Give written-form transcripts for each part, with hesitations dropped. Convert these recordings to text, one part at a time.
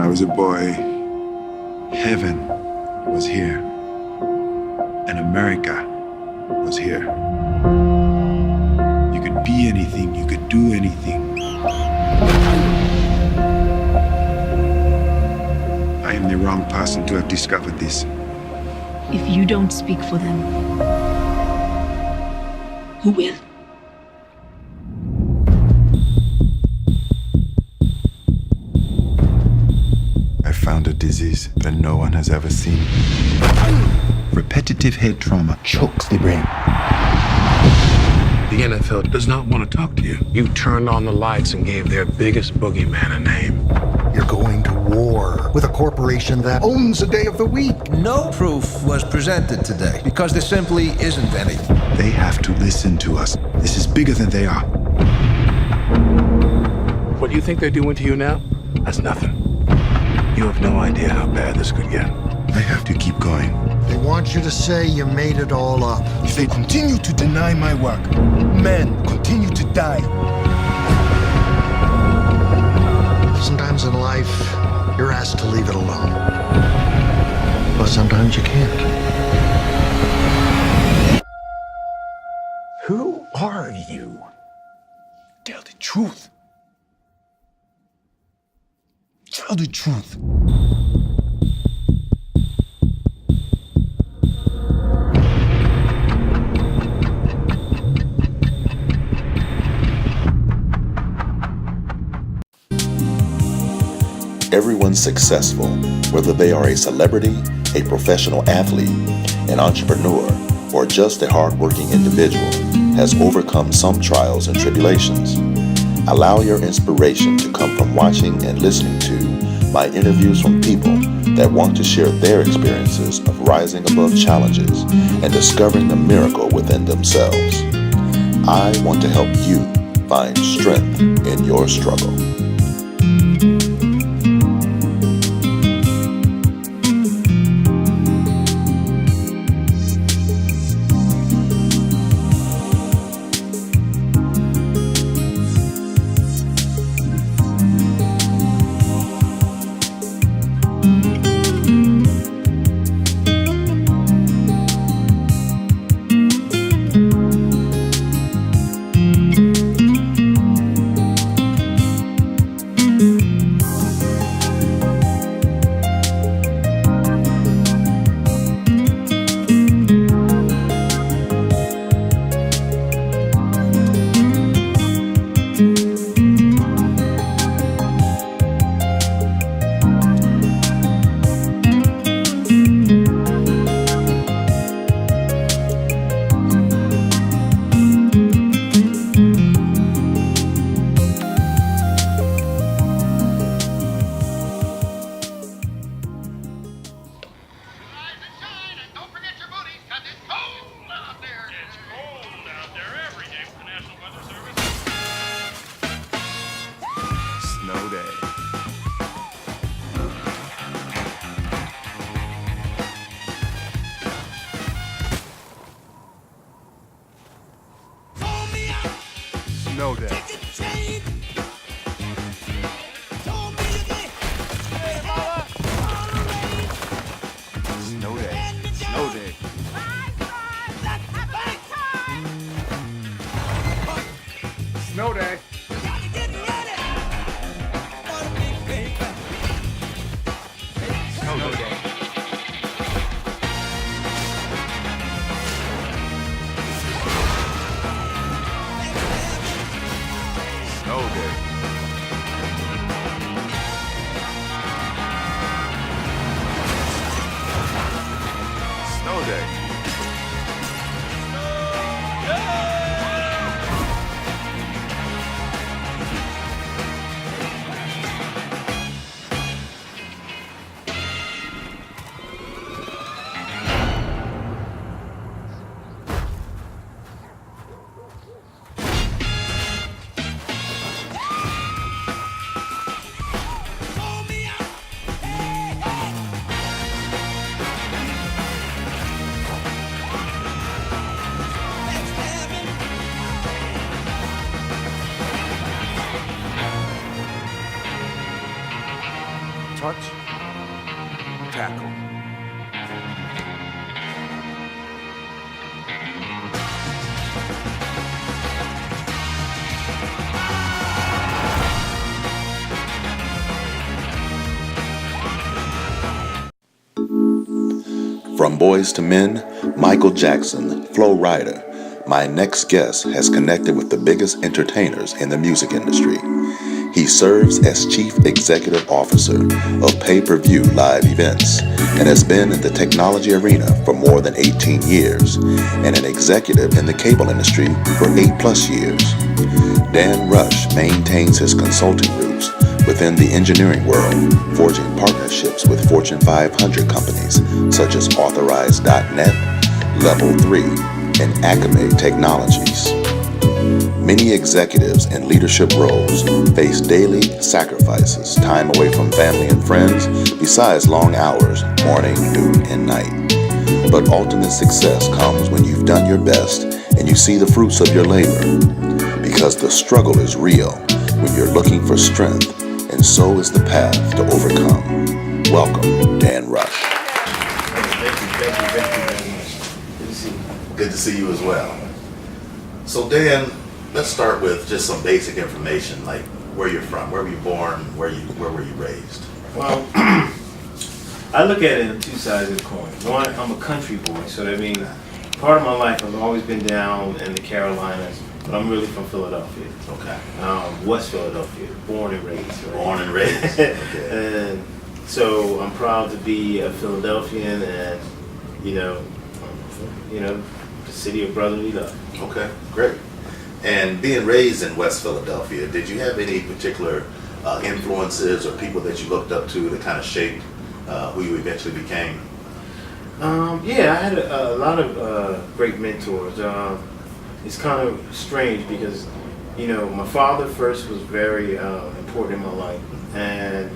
was a boy, heaven was here, and America was here. You could be anything, you could do anything. I am the wrong person to have discovered this. If you don't speak for them, who will? I found a disease that no one has ever seen. Repetitive head trauma chokes the brain. The NFL does not want to talk to you. You turned on the lights and gave their biggest boogeyman a name. You're going to war with a corporation that owns a day of the week. No proof was presented today because there simply isn't any. They have to listen to us. This is bigger than they are. What you think they're doing to you now? That's nothing. You have no idea how bad this could get. I have to keep going. They want you to say you made it all up. If they continue to deny my work, men continue to die. Sometimes in life, you're asked to leave it alone. But sometimes you can't. Who are you? Tell the truth. Tell the truth. Everyone's successful, whether they are a celebrity, a professional athlete, an entrepreneur, or just a hardworking individual, has overcome some trials and tribulations. Allow your inspiration to come from watching and listening to my interviews from people that want to share their experiences of rising above challenges and discovering the miracle within themselves. I want to help you find strength in your struggle. Snow day. Snow day. Snow day. Snow day. Snow day. Snow day. Snow day. Touch, tackle. From Boys to Men, Michael Jackson, Flo-Rida, my next guest has connected with the biggest entertainers in the music industry. He serves as Chief Executive Officer of pay-per-view live events and has been in the technology arena for more than 18 years and an executive in the cable industry for 8+ years. Dan Rush maintains his consulting roots within the engineering world, forging partnerships with Fortune 500 companies such as Authorize.net, Level 3, and Acme Technologies. Many executives in leadership roles face daily sacrifices, time away from family and friends, besides long hours, morning, noon, and night. But ultimate success comes when you've done your best and you see the fruits of your labor. Because the struggle is real when you're looking for strength, and so is the path to overcome. Welcome, Dan Rush. Thank you very much. Good to see you. Good to see you as well. So Dan, let's start with just some basic information, like where you're from, where were you born, where were you raised? Well, I look at it on two sides of the coin. One, I'm a country boy, so that means part of my life I've always been down in the Carolinas, but I'm really from Philadelphia. Okay. West Philadelphia, born and raised. Right? Born and raised. Okay. And so I'm proud to be a Philadelphian, and you know, the city of brotherly love. Okay, great. And being raised in West Philadelphia, did you have any particular influences or people that you looked up to that kind of shaped who you eventually became? Yeah, I had a lot of great mentors. It's kind of strange because, my father first was very important in my life, and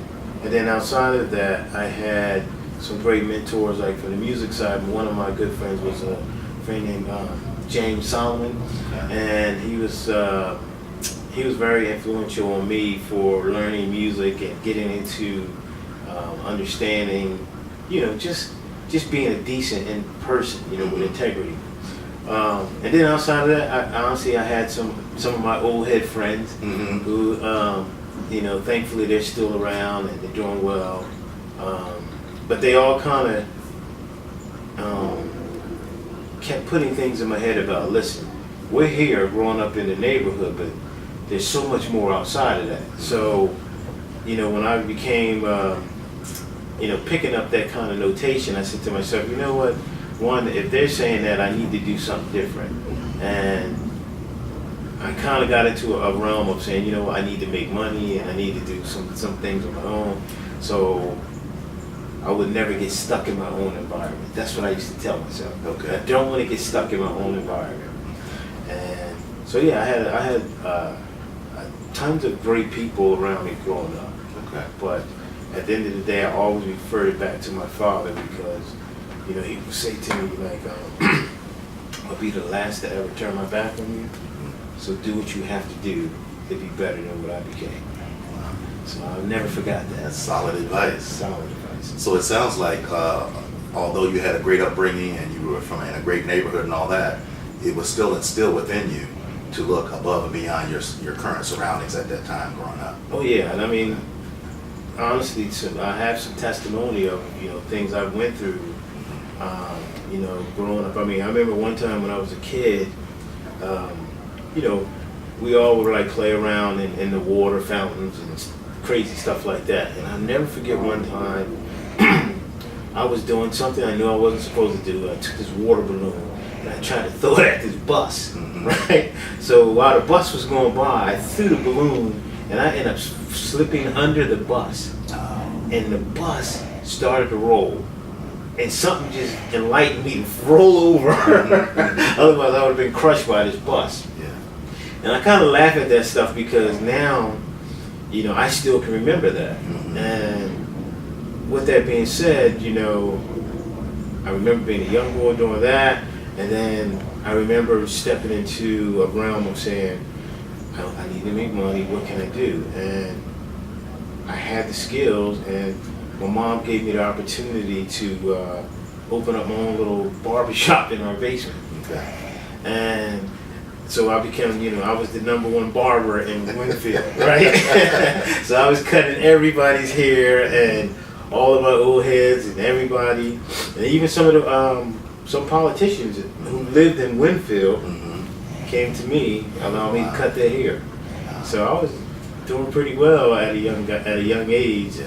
then outside of that, I had some great mentors. Like for the music side, one of my good friends was a friend named James Solomon, and he was very influential on me for learning music and getting into understanding, just being a decent person, with integrity. And then outside of that, I had some of my old head friends who, thankfully they're still around and they're doing well. But they all kind of kept putting things in my head about, listen, we're here growing up in the neighborhood, but there's so much more outside of that. So, when I became, picking up that kind of notation, I said to myself, you know what? One, if they're saying that, I need to do something different. And I kind of got into a realm of saying, I need to make money and I need to do some things on my own. So I would never get stuck in my own environment. That's what I used to tell myself. Okay. I don't want to get stuck in my own environment. And so yeah, I had tons of great people around me growing up. Okay. But at the end of the day, I always referred back to my father because, he would say to me like, I'll be the last to ever turn my back on you. So do what you have to do to be better than what I became. So I'll never forgot that. That's solid advice. Solid advice. So it sounds like, although you had a great upbringing and you were in a great neighborhood and all that, it was still instilled within you to look above and beyond your current surroundings at that time growing up. Oh yeah, and I mean, honestly, I have some testimony of things I went through. Growing up. I mean, I remember one time when I was a kid. We all would like play around in the water fountains and crazy stuff like that. And I'll never forget one time I was doing something I knew I wasn't supposed to do. I took this water balloon and I tried to throw it at this bus, right? So while the bus was going by, I threw the balloon and I ended up slipping under the bus. And the bus started to roll. And something just enlightened me to roll over. Otherwise, I would have been crushed by this bus. Yeah. And I kind of laugh at that stuff because now, I still can remember that. And with that being said, I remember being a young boy doing that. And then I remember stepping into a realm of saying, I need to make money. What can I do? And I had the skills, and my mom gave me the opportunity to open up my own little barbershop in our basement. Okay. And so I became, I was the #1 barber in Winfield, right? So I was cutting everybody's hair and all of my old heads and everybody, and even some of the some politicians who lived in Winfield came to me, allowed me to cut their hair. So I was doing pretty well at a young age,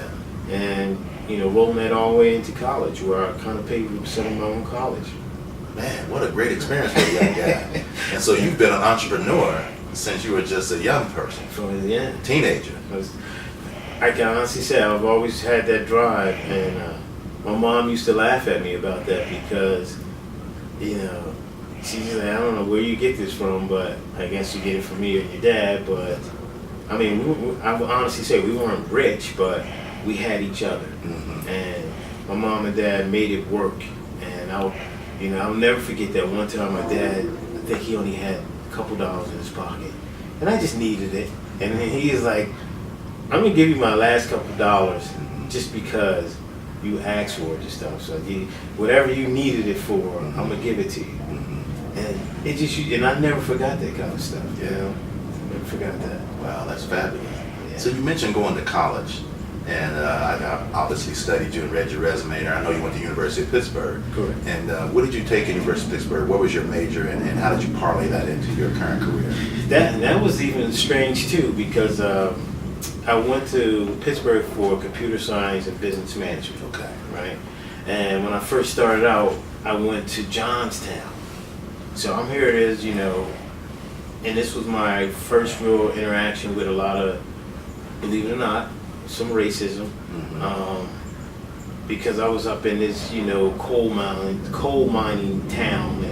and rolling that all the way into college, where I kind of paid for some of my own college. Man, what a great experience for a young guy. And so you've been an entrepreneur since you were just a young person, teenager. I can honestly say I've always had that drive, and my mom used to laugh at me about that because, she's like, I don't know where you get this from, but I guess you get it from me and your dad. But I mean, I would honestly say we weren't rich, but we had each other, and my mom and dad made it work. And I'll never forget that one time my dad, I think he only had a couple dollars in his pocket, and I just needed it, and then he was like, I'm gonna give you my last couple dollars just because you asked for it and stuff. So whatever you needed it for, I'm gonna give it to you. And and I never forgot that kind of stuff. Never forgot that. Wow, that's fabulous. Yeah. So you mentioned going to college, and I obviously studied you and read your resume, and I know you went to University of Pittsburgh. Correct. And what did you take at University of Pittsburgh? What was your major, and how did you parlay that into your current career? That was even strange too, because I went to Pittsburgh for computer science and business management. Okay. Right. And when I first started out, I went to Johnstown. So I'm here it is, and this was my first real interaction with a lot of, believe it or not, some racism, because I was up in this, coal mining town,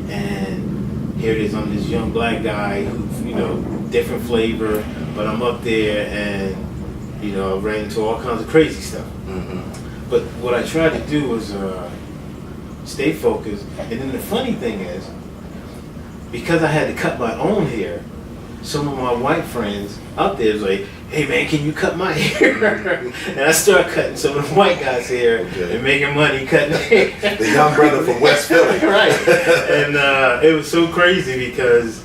and here it is, I'm this young black guy who, different flavor, but I'm up there, and I ran into all kinds of crazy stuff. But what I tried to do was stay focused, and then the funny thing is, because I had to cut my own hair, some of my white friends up there was like, hey man, can you cut my hair? And I started cutting some of the white guys' hair and making money cutting hair. The young brother from West Philly. Right. And it was so crazy because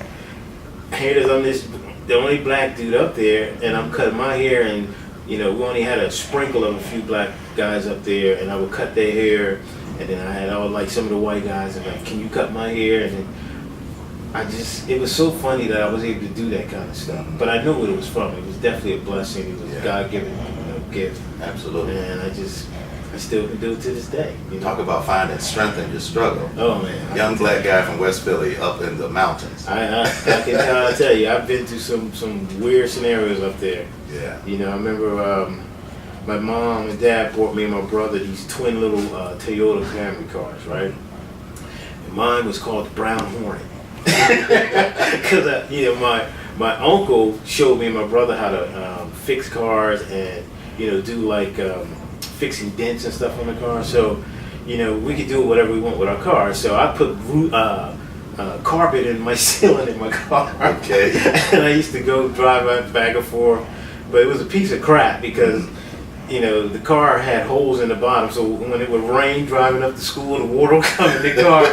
here it is, I'm the only black dude up there, and I'm cutting my hair, and we only had a sprinkle of a few black guys up there, and I would cut their hair, and then I had some of the white guys, and like, can you cut my hair? And then it was so funny that I was able to do that kind of stuff. But I knew what it was from. It was definitely a blessing. It was a God-given gift. Absolutely. And I still can do it to this day. Talk about finding strength in your struggle. Oh man. Young black guy from West Philly up in the mountains. I can tell you, I've been through some weird scenarios up there. Yeah. I remember my mom and dad bought me and my brother these twin little Toyota Camry cars, right? And mine was called the Brown Hornet. Because my uncle showed me and my brother how to fix cars and do fixing dents and stuff on the car. So we could do whatever we want with our cars. So I put carpet in my ceiling in my car. Okay. And I used to go drive back and forth, but it was a piece of crap because the car had holes in the bottom, so when it would rain driving up to school, the water would come in the car.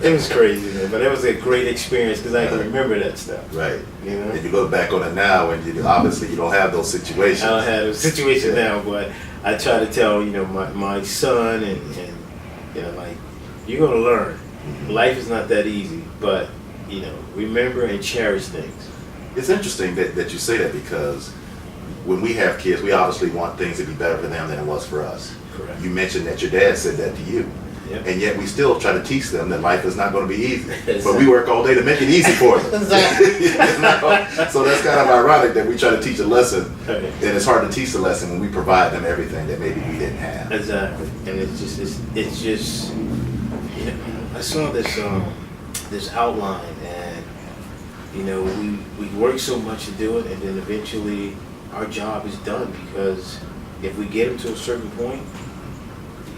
It was crazy, man. But it was a great experience because I can remember that stuff. Right. And you look back on it now, and obviously you don't have those situations. I don't have those situations now, but I try to tell my son and you're gonna learn. Life is not that easy, but remember and cherish things. It's interesting that you say that because when we have kids, we obviously want things to be better for them than it was for us. Correct. You mentioned that your dad said that to you. Yep. And yet we still try to teach them that life is not going to be easy. Exactly. But we work all day to make it easy for them. Exactly. So that's kind of ironic that we try to teach a lesson, Okay. and it's hard to teach the lesson when we provide them everything that maybe we didn't have. Exactly. And it's just I saw this outline, and we work so much to do it, and then eventually our job is done, because if we get them to a certain point,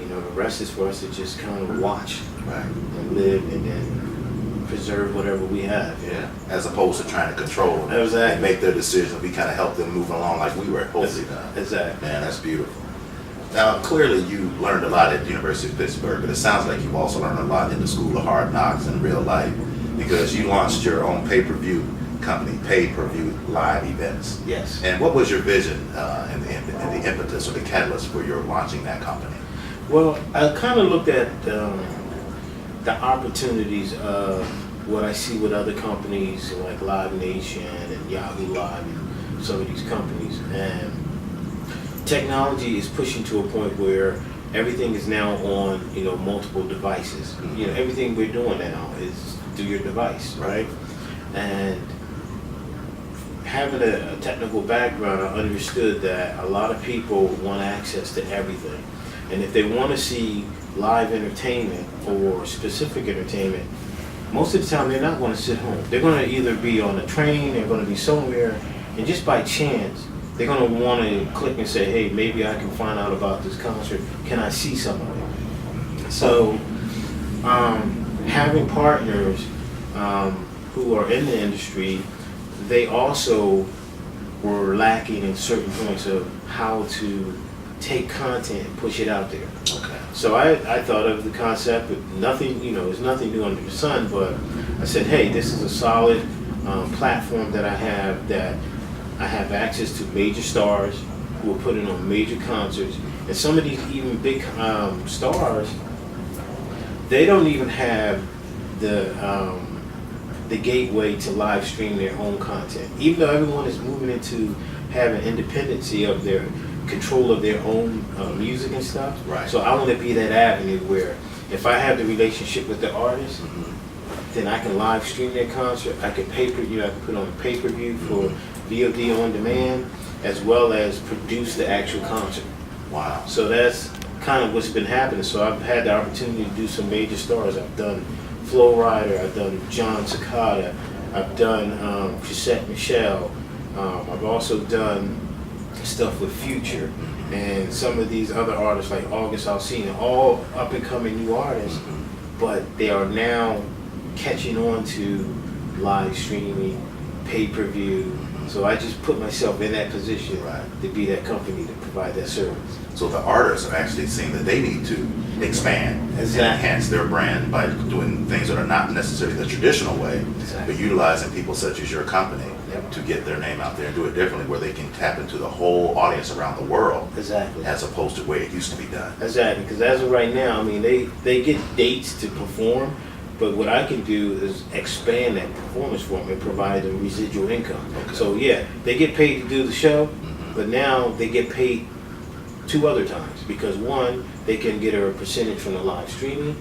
the rest is for us to just kind of watch, Right. and live, and then preserve whatever we have. Yeah. As opposed to trying to control them Exactly. and make their decisions, we kind of help them move along like we were hopefully done. Exactly. Man, that's beautiful. Now, clearly you learned a lot at the University of Pittsburgh, but it sounds like you've also learned a lot in the School of Hard Knocks in real life, because you launched your own pay-per-view company, pay-per-view live events. Yes. And what was your vision and the impetus or the catalyst for your launching that company? Well, I kind of looked at the opportunities of what I see with other companies like Live Nation and Yahoo Live and some of these companies, and technology is pushing to a point where everything is now on, multiple devices. Everything we're doing now is through your device, right? And having a technical background, I understood that a lot of people want access to everything. And if they want to see live entertainment or specific entertainment, most of the time they're not going to sit home. They're going to either be on a train, they're going to be somewhere, and just by chance, they're going to want to click and say, hey, maybe I can find out about this concert. Can I see some of it? So having partners who are in the industry, they also were lacking in certain points of how to take content and push it out there. Okay. So I thought of the concept, but nothing, there's nothing new under the sun, but I said, hey, this is a solid platform that I have access to major stars who are putting on major concerts. And some of these even big stars, they don't even have the gateway to live stream their own content. Even though everyone is moving into having independency of their control of their own music and stuff. Right. So I want to be that avenue where if I have the relationship with the artist, then I can live stream their concert. I can pay-per-view. I can put on a pay-per-view for VOD on demand, as well as produce the actual concert. Wow. So that's kind of what's been happening. So I've had the opportunity to do some major stars. I've done Flo-Rida, I've done John Cicada, I've done Chrisette Michelle. I've also done stuff with Future and some of these other artists like August Alsina, all up and coming new artists, but they are now catching on to live streaming, pay-per-view. So I just put myself in that position to be that company to provide that service. So the artists are actually seeing that they need to expand and enhance their brand by doing things that are not necessarily the traditional way, but utilizing people such as your company to get their name out there and do it differently, where they can tap into the whole audience around the world. As opposed to where it used to be done. Exactly, because as of right now, I mean, they get dates to perform, but what I can do is expand that performance for them and provide them residual income. So yeah, they get paid to do the show, but now they get paid 2 other times, because one, they can get a percentage from the live streaming,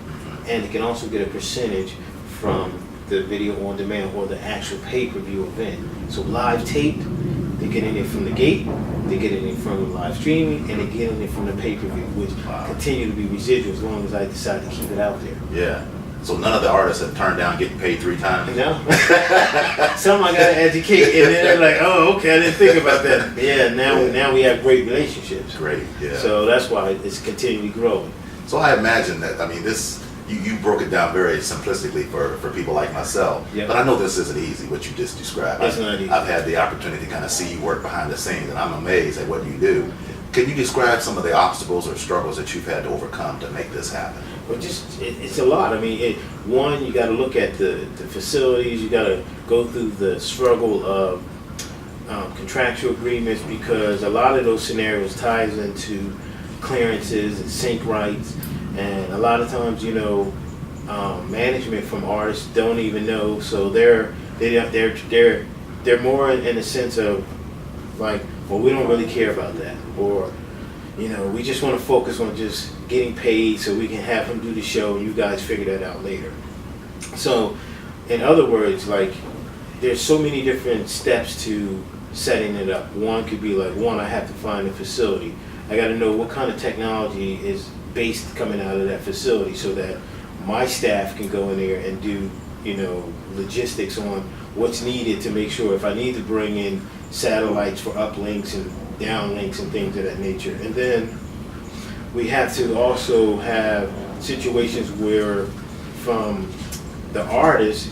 and they can also get a percentage from the video on demand or the actual pay-per-view event. So live taped, they get in it from the gate, they get in it from the live streaming, and they get in it from the pay-per-view, which continue to be residual as long as I decide to keep it out there. Yeah. So none of the artists have turned down getting paid 3 times? No. Some I gotta educate, and then they're like, oh, okay, I didn't think about that. Yeah, now we have great relationships. Great, yeah. So that's why it's continually growing. So I imagine that, I mean, this, you broke it down very simplistically for people like myself. Yep. But I know this isn't easy, what you just described. It's not easy. I've had the opportunity to kind of see you work behind the scenes, and I'm amazed at what you do. Can you describe some of the obstacles or struggles that you've had to overcome to make this happen? Well, it's a lot. I mean, one, you got to look at the facilities. You got to go through the struggle of contractual agreements, because a lot of those scenarios ties into clearances and sync rights, and a lot of times, management from artists don't even know. So they're more in a sense of like, well, we don't really care about that, or we just want to focus on just getting paid so we can have him do the show and you guys figure that out later. So, in other words, like, there's so many different steps to setting it up. One could be like, I have to find a facility. I got to know what kind of technology is based coming out of that facility so that my staff can go in there and do, logistics on what's needed to make sure if I need to bring in satellites for uplinks and downlinks and things of that nature. And then we have to also have situations where from the artist,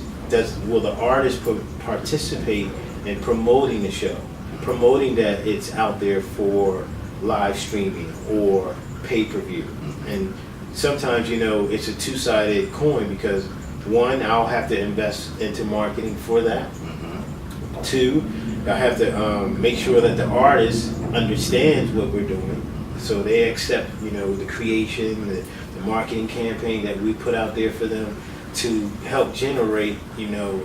will the artist participate in promoting the show, promoting that it's out there for live streaming, or pay-per-view. And sometimes, you know, it's a two-sided coin because one, I'll have to invest into marketing for that. Two, I have to make sure that the artist understands what we're doing, so they accept, you know, the creation, the marketing campaign that we put out there for them to help generate, you know,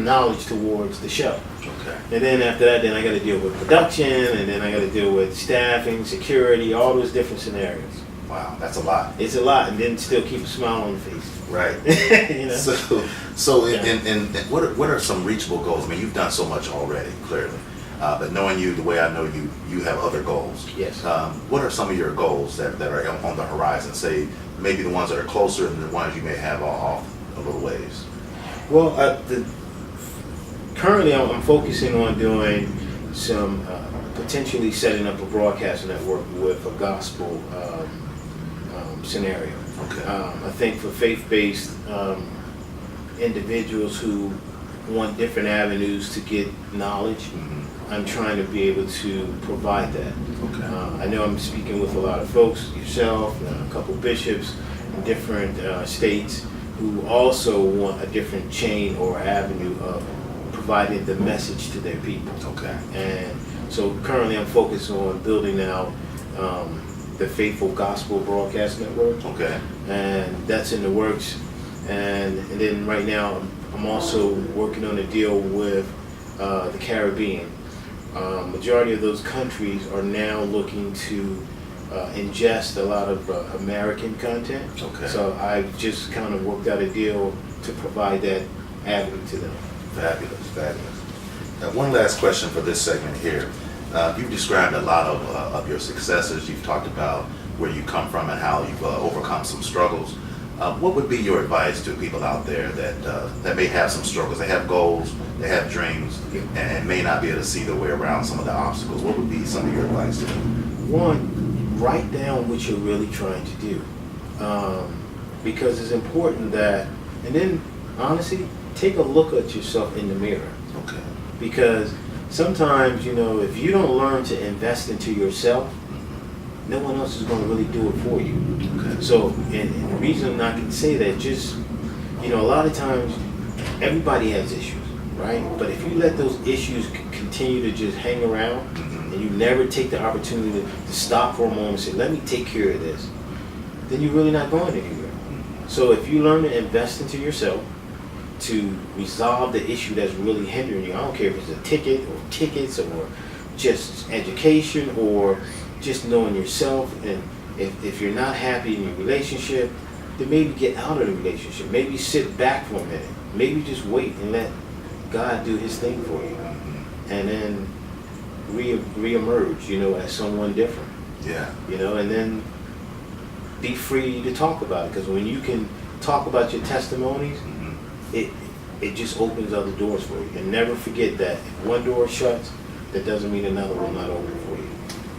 knowledge towards the show. Okay. And then after that, then I got to deal with production, and then I got to deal with staffing, security, all those different scenarios. Wow, that's a lot. It's a lot, and then still keep a smile on the face. Right. You know? So what are some reachable goals? I mean, you've done so much already, clearly. But knowing you the way I know you, you have other goals. Yes. What are some of your goals that are on the horizon? Say, maybe the ones that are closer and the ones you may have off a little ways. Well, currently I'm focusing on doing some, potentially setting up a broadcast network with a gospel scenario. Okay. I think for faith-based individuals who want different avenues to get knowledge, I'm trying to be able to provide that. Okay. I know I'm speaking with a lot of folks, yourself, a couple bishops in different states who also want a different chain or avenue of providing the message to their people. Okay. And so currently I'm focused on building out the Faithful Gospel Broadcast Network. Okay. And that's in the works. And then right now I'm also working on a deal with the Caribbean. Majority of those countries are now looking to ingest a lot of American content. Okay. So I've just kind of worked out a deal to provide that avenue to them. Fabulous, fabulous. Now, one last question for this segment here. You've described a lot of your successes. You've talked about where you come from and how you've overcome some struggles. What would be your advice to people out there that may have some struggles? They have goals, they have dreams, and may not be able to see their way around some of the obstacles. What would be some of your advice to them? One, write down what you're really trying to do, because it's important that, and then honestly, take a look at yourself in the mirror. Okay. Because sometimes, you know, if you don't learn to invest into yourself, no one else is going to really do it for you. Okay. So, and the reason I can say that, just, you know, a lot of times everybody has issues, right? But if you let those issues continue to just hang around, and you never take the opportunity to stop for a moment and say, let me take care of this, then you're really not going anywhere. So if you learn to invest into yourself, to resolve the issue that's really hindering you, I don't care if it's a ticket or tickets or just education or just knowing yourself, and if you're not happy in your relationship, then maybe get out of the relationship. Maybe sit back for a minute. Maybe just wait and let God do his thing for you. And then re-emerge, you know, as someone different. Yeah. You know, and then be free to talk about it. Because when you can talk about your testimonies, it just opens other doors for you. And never forget that if one door shuts, that doesn't mean another will not open for you.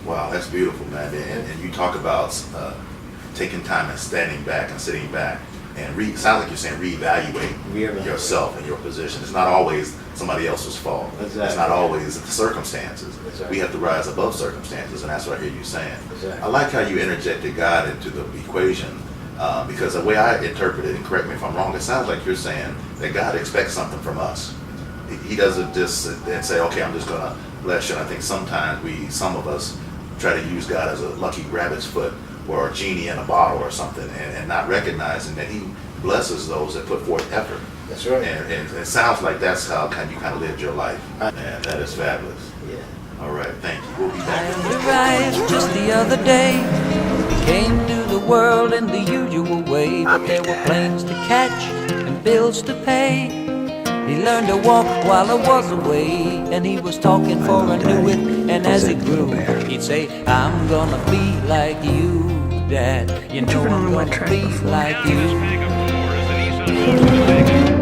Wow, that's beautiful, man. And you talk about taking time and standing back and sitting back and sounds like you're saying reevaluate yourself and your position. It's not always somebody else's fault. Exactly. It's not always the circumstances. Exactly. We have to rise above circumstances, and that's what I hear you saying. Exactly. I like how you interjected God into the equation, because the way I interpret it, and correct me if I'm wrong, it sounds like you're saying that God expects something from us. He doesn't just sit there and say, okay, I'm just going to bless you. And I think sometimes some of us try to use God as a lucky rabbit's foot or a genie in a bottle or something, and not recognizing that he blesses those that put forth effort. That's right. And it sounds like that's how you kind of lived your life. And that is fabulous. Yeah. All right, thank you. We'll be back. I arrived just the other day. Came to the world in the usual way, but there were planes to catch and bills to pay. He learned to walk while I was away, and he was talking for I knew it. And as it grew, he'd say, I'm gonna be like you, Dad. You know I'm gonna be like you.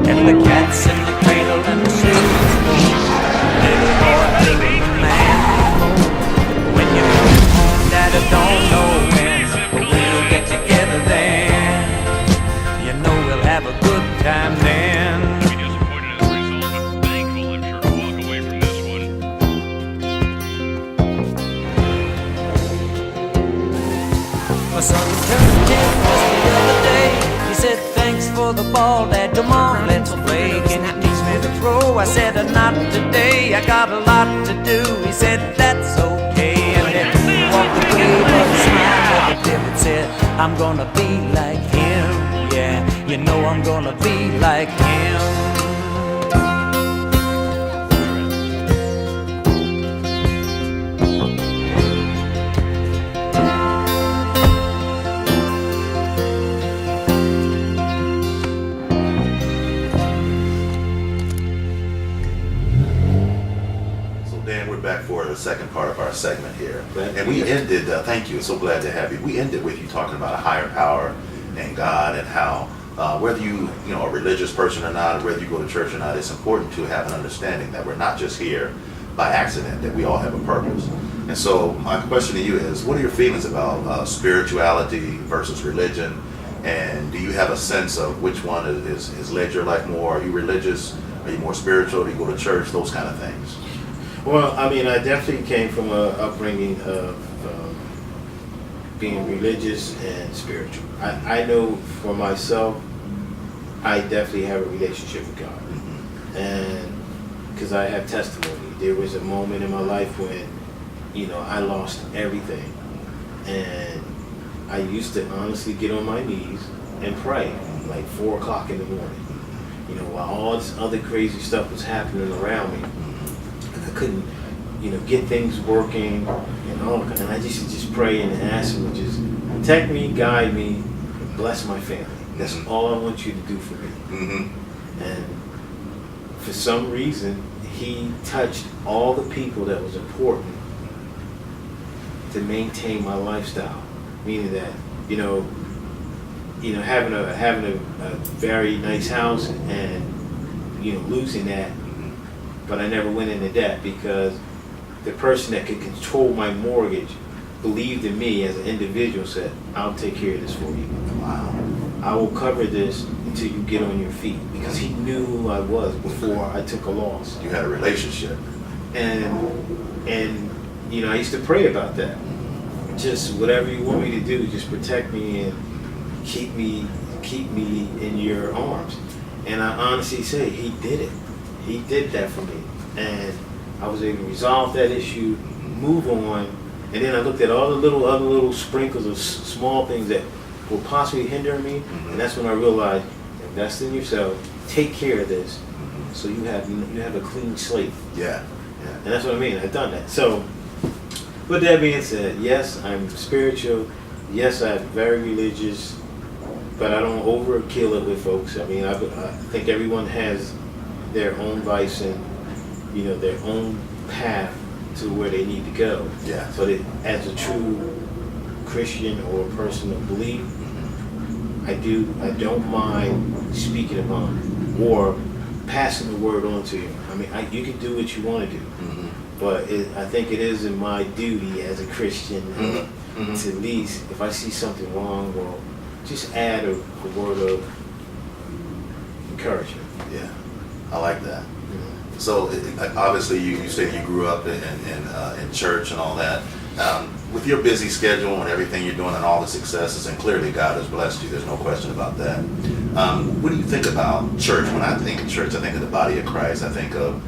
And the cat's in the cradle and the silver spoon. Little boy, little man. When you come home, Dad, I don't know when, but we'll get together then. You know we'll have a good time then. I said, not today, I got a lot to do. He said, that's okay. And then he walked away, but a smile never dimmed. Said, I'm gonna be like him. Yeah, you know I'm gonna be like him. Back for the second part of our segment here, and we ended. Thank you. So glad to have you. We ended with you talking about a higher power and God, and how whether you are a religious person or not, or whether you go to church or not, it's important to have an understanding that we're not just here by accident. That we all have a purpose. And so my question to you is, what are your feelings about spirituality versus religion? And do you have a sense of which one has led your life more? Are you religious? Are you more spiritual? Do you go to church? Those kind of things. Well, I mean, I definitely came from an upbringing of being religious and spiritual. I know for myself, I definitely have a relationship with God. And because I have testimony. There was a moment in my life when, I lost everything. And I used to honestly get on my knees and pray, like 4 o'clock in the morning. While all this other crazy stuff was happening around me. I couldn't, get things working and all. And I just pray and ask him to just protect me, guide me, and bless my family. That's all I want you to do for me. And for some reason, he touched all the people that was important to maintain my lifestyle. Meaning that, having a very nice house and losing that. But I never went into debt because the person that could control my mortgage believed in me as an individual, said, I'll take care of this for you. Wow. I will cover this until you get on your feet, because he knew who I was before I took a loss. You had a relationship. And I used to pray about that. Just whatever you want me to do, just protect me and keep me in your arms. And I honestly say he did it. He did that for me, and I was able to resolve that issue, move on, and then I looked at all the other little sprinkles of small things that will possibly hinder me, and that's when I realized, invest in yourself, take care of this, so you have a clean slate. Yeah. And that's what I mean. I've done that. So, with that being said, yes, I'm spiritual. Yes, I'm very religious, but I don't overkill it with folks. I mean, I think everyone has their own vice and their own path to where they need to go. Yeah. But as a true Christian or a person of belief, I don't mind speaking about it or passing the word on to you. I mean, you can do what you want to do, but I think it is in my duty as a Christian to at least, if I see something wrong, well, just add a word of encouragement. Yeah. I like that. So obviously, you said you grew up in church and all that. With your busy schedule and everything you're doing and all the successes, and clearly God has blessed you. There's no question about that. What do you think about church? When I think of church, I think of the body of Christ. I think of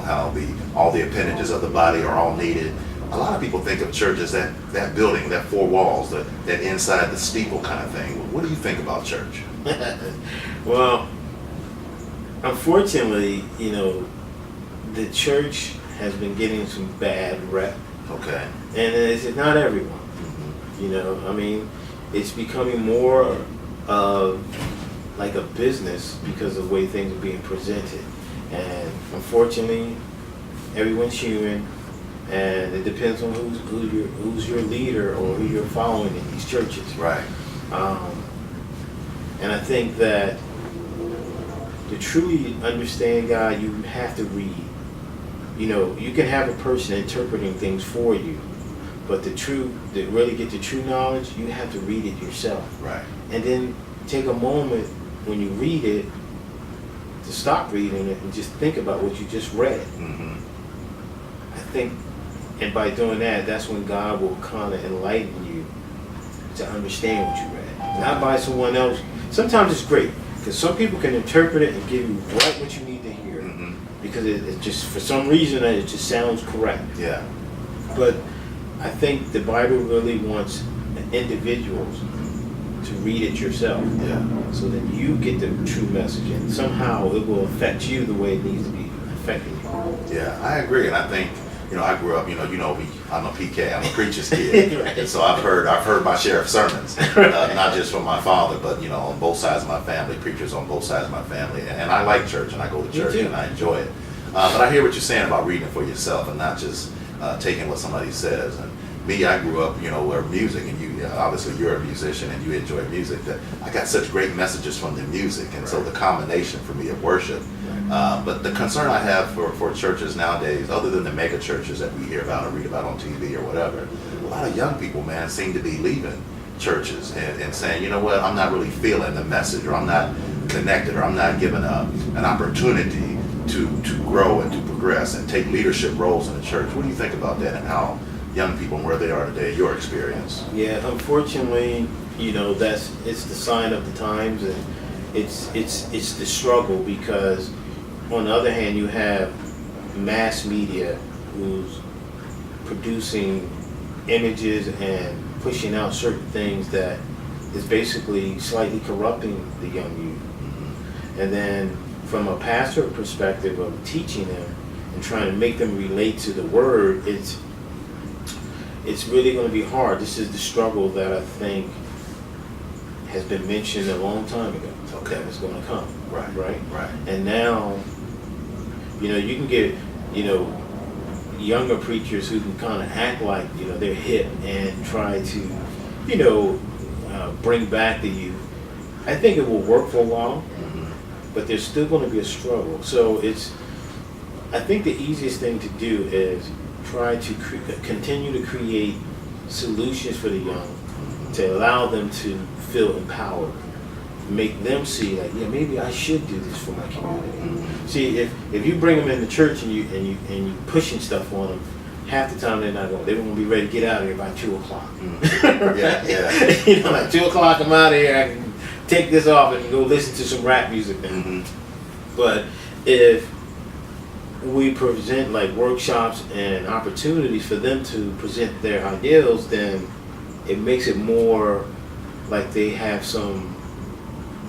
how all the appendages of the body are all needed. A lot of people think of church as that building, that 4 walls, that inside the steeple kind of thing. What do you think about church? Well, unfortunately, the church has been getting some bad rep. Okay. And it's not everyone. I mean, it's becoming more of like a business because of the way things are being presented. And unfortunately, everyone's human, and it depends on who's your leader or who you're following in these churches. Right. And I think that to truly understand God, you have to read. You can have a person interpreting things for you, but to really get the true knowledge, you have to read it yourself. Right. And then take a moment when you read it to stop reading it and just think about what you just read. I think, and by doing that, that's when God will kind of enlighten you to understand what you read. Not by someone else. Sometimes it's great, Because some people can interpret it and give you right what you need to hear. Because it just, for some reason, it just sounds correct. Yeah. But I think the Bible really wants individuals to read it yourself. Yeah. So that you get the true message, and somehow it will affect you the way it needs to be affecting you. Yeah, I agree, and I think, I grew up, I'm a PK, I'm a preacher's kid, Right. and so I've heard my share of sermons, not just from my father, but on both sides of my family, preachers on both sides of my family, and I like church, and I go to church, and I enjoy it. But I hear what you're saying about reading for yourself, and not just taking what somebody says. And me, I grew up, where music, and you, obviously you're a musician and you enjoy music, that I got such great messages from the music, and so the combination for me of worship. But the concern I have for churches nowadays, other than the mega churches that we hear about or read about on TV or whatever, a lot of young people, man, seem to be leaving churches and saying, you know what, I'm not really feeling the message, or I'm not connected, or I'm not given an opportunity to grow and to progress and take leadership roles in the church. What do you think about that, and how young people and where they are today, your experience? Yeah, unfortunately, it's the sign of the times, and it's the struggle, because on the other hand, you have mass media who's producing images and pushing out certain things that is basically slightly corrupting the young youth. And then from a pastor perspective of teaching them and trying to make them relate to the word, it's really going to be hard. This is the struggle that I think has been mentioned a long time ago. Okay. That was going to come. Right. And now, you can get, younger preachers who can kind of act like, they're hip and try to, bring back the youth. I think it will work for a while, but there's still going to be a struggle. So I think the easiest thing to do is try to continue to create solutions for the young, to allow them to feel empowered, make them see like, yeah, maybe I should do this for my community. See, if you bring them into church and you pushing stuff on them, half the time they won't be ready to get out of here by 2:00. Yeah. Like 2:00, I'm out of here. I can take this off and go listen to some rap music then. But if we present like workshops and opportunities for them to present their ideals, then it makes it more like they have some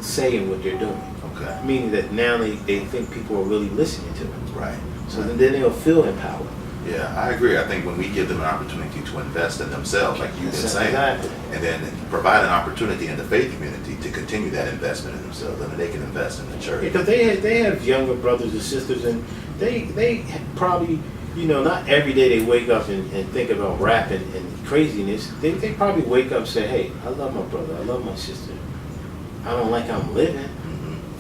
say in what they're doing. Okay. Meaning that now they think people are really listening to them. Right. So then they'll feel empowered. Yeah, I agree. I think when we give them an opportunity to invest in themselves, like you've been saying, Exactly. and then provide an opportunity in the faith community to continue that investment in themselves, then they can invest in the church. Because they have younger brothers and sisters, and they probably, not every day they wake up and think about rap and craziness. They probably wake up and say, hey, I love my brother, I love my sister. I don't like how I'm living.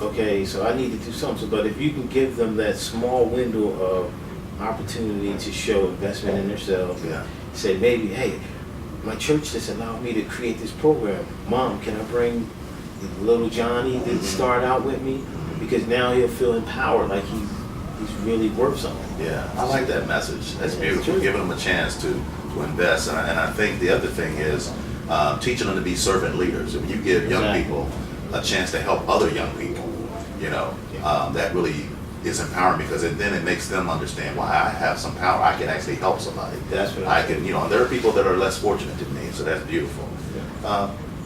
Okay, so I need to do something. But if you can give them that small window of opportunity to show investment in themselves, say maybe, hey, my church just allowed me to create this program. Mom, can I bring little Johnny to start out with me? Because now he'll feel empowered, like he's really worth something. Yeah, I like that message. That's beautiful. Giving them a chance to invest. And I think the other thing is teaching them to be servant leaders. If you give young people a chance to help other young people, that really is empowering, because then it makes them understand why I have some power. I can actually help somebody. That's what I can, and there are people that are less fortunate than me, so that's beautiful.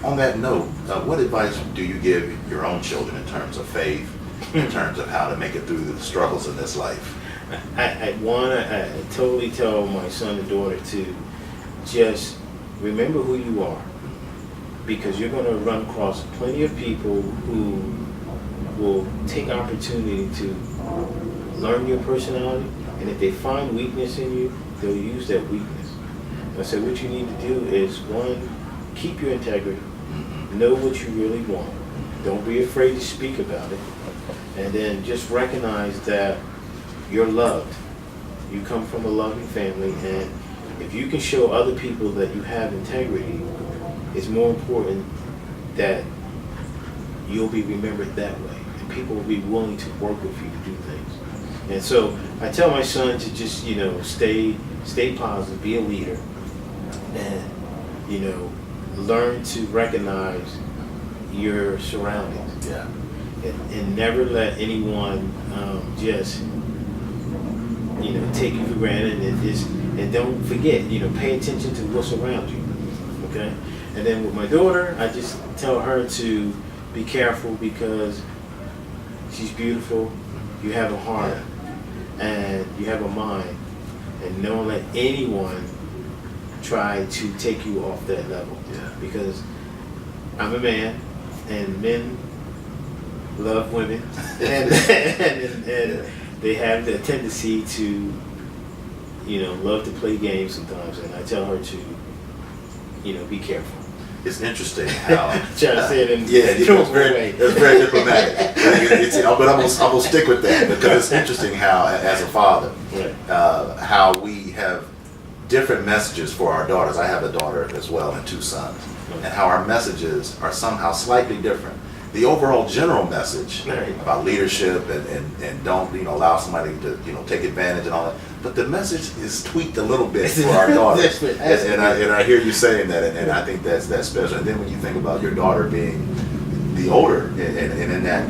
On that note, what advice do you give your own children in terms of faith, in terms of how to make it through the struggles in this life? I totally tell my son and daughter to just remember who you are, because you're going to run across plenty of people who will take opportunity to learn your personality, and if they find weakness in you, they'll use that weakness. And I said, what you need to do is, one, keep your integrity, know what you really want, don't be afraid to speak about it, and then just recognize that you're loved. You come from a loving family, and if you can show other people that you have integrity, it's more important that you'll be remembered that way, and people will be willing to work with you to do things. And so I tell my son to just, stay positive, be a leader, and, learn to recognize your surroundings. Yeah. and never let anyone just take you for granted, and don't forget, pay attention to what's around you. Okay, and then with my daughter, I just tell her to be careful because she's beautiful. You have a heart and you have a mind, and don't let anyone try to take you off that level. Yeah. Because I'm a man, and men love women, and they have the tendency to, love to play games sometimes. And I tell her to, be careful. It's interesting how Try to say it in that's very diplomatic. But I'm gonna stick with that because it's interesting how, as a father, how we have different messages for our daughters. I have a daughter as well and 2 sons, and how our messages are somehow slightly different. The overall general message about leadership and don't allow somebody to take advantage and all that, but the message is tweaked a little bit for our daughters, and I hear you saying that, and I think that's special. And then when you think about your daughter being the older and in that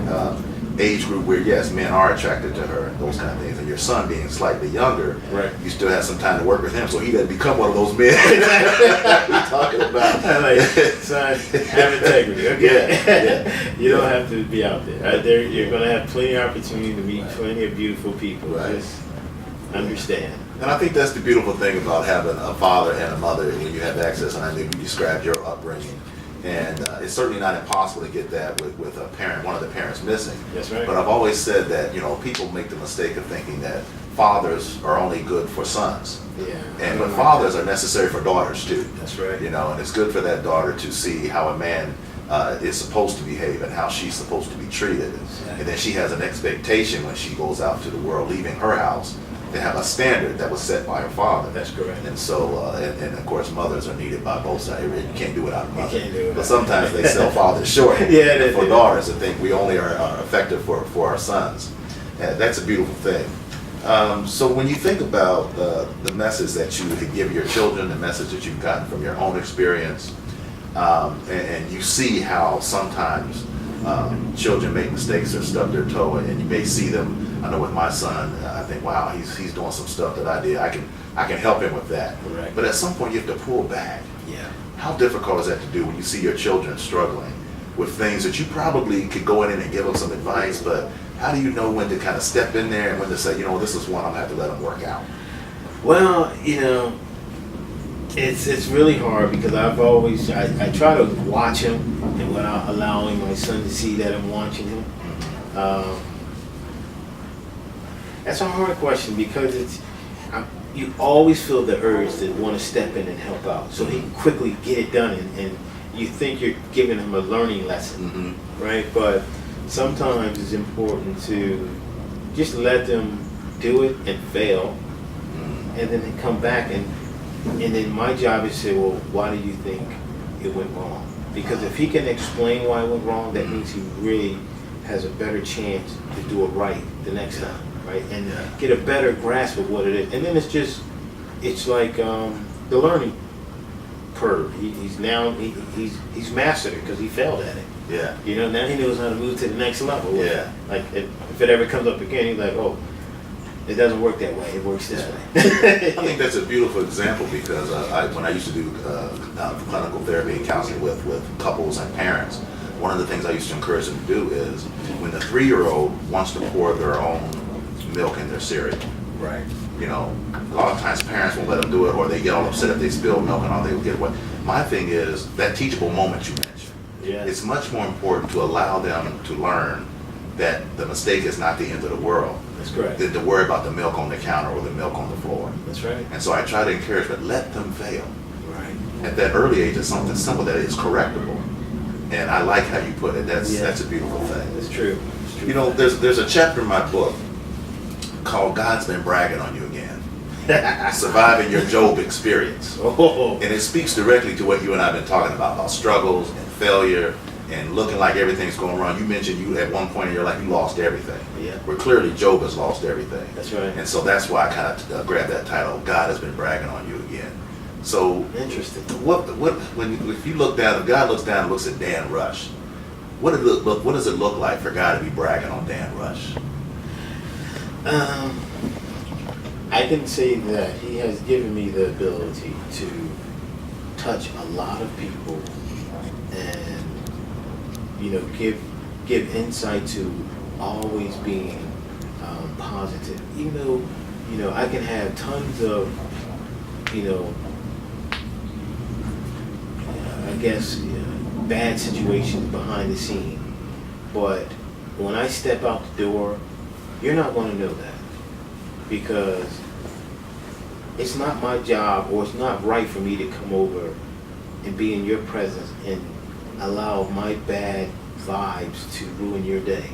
age group where yes, men are attracted to her and those kind of things, and your son being slightly younger, you still have some time to work with him, so he doesn't become one of those men we're talking about. Son, have integrity. Okay, you don't have to be out there. You're going to have plenty of opportunity to meet plenty of beautiful people. Just understand. And I think that's the beautiful thing about having a father and a mother when you have access. And I know you described your upbringing. And it's certainly not impossible to get that with a parent, one of the parents missing. That's right. But I've always said that, people make the mistake of thinking that fathers are only good for sons. But fathers are necessary for daughters too. That's right. And it's good for that daughter to see how a man is supposed to behave and how she's supposed to be treated. And then she has an expectation when she goes out to the world, leaving her house, to have a standard that was set by her father. That's correct. And so, and of course, mothers are needed by both sides. You can't do it without a mother. You can't do it. But sometimes they sell fathers short. For daughters to think we only are effective for our sons. And that's a beautiful thing. So when you think about the message that you give your children, the message that you've gotten from your own experience, and you see how sometimes children make mistakes or stub their toe, and you may see them. I know with my son, I think, wow, he's doing some stuff that I did. I can help him with that. Correct. But at some point, you have to pull back. How difficult is that to do when you see your children struggling with things that you probably could go in and give them some advice, but how do you know when to kind of step in there and when to say, this is one I'm going to have to let them work out? Well, it's really hard because I try to watch him and without allowing my son to see that I'm watching him. That's a hard question because you always feel the urge to want to step in and help out, so he quickly get it done, and you think you're giving him a learning lesson, right? But sometimes it's important to just let them do it and fail, and then they come back, and then my job is to say, well, why do you think it went wrong? Because if he can explain why it went wrong, that means he really has a better chance to do it right the next time. Right, and get a better grasp of what it is, and then it's like the learning curve. He's mastered it because he failed at it. Now he knows how to move to the next level. Like if it ever comes up again, he's like, oh, it doesn't work that way. It works this way. I think that's a beautiful example because when I used to do clinical therapy and counseling with couples and parents, one of the things I used to encourage them to do is when the 3-year-old wants to pour their own milk in their cereal. Right. A lot of times parents won't let them do it, or they get all upset if they spill milk and all, they'll get away. My thing is that teachable moment you mentioned. It's much more important to allow them to learn that the mistake is not the end of the world. That's correct. Than to worry about the milk on the counter or the milk on the floor. That's right. And so I try to encourage, but let them fail. Right. At that early age, it's something simple that is correctable. And I like how you put it. That's a beautiful thing. It's true. There's a chapter in my book called God's Been Bragging on You Again. Surviving Your Job Experience. And it speaks directly to what you and I have been talking about struggles and failure and looking like everything's going wrong. You mentioned you at one point in your life you lost everything. Where clearly Job has lost everything. That's right. And so that's why I kind of grabbed that title, God Has Been Bragging on You Again. So interesting. If you look down, if God looks down and looks at Dan Rush, What does it look like for God to be bragging on Dan Rush? I can say that he has given me the ability to touch a lot of people and, you know, give insight to always being positive. Even though, you know, I can have tons of, you know, I guess, bad situations behind the scene. But when I step out the door, you're not going to know that. Because it's not my job, or it's not right for me to come over and be in your presence and allow my bad vibes to ruin your day.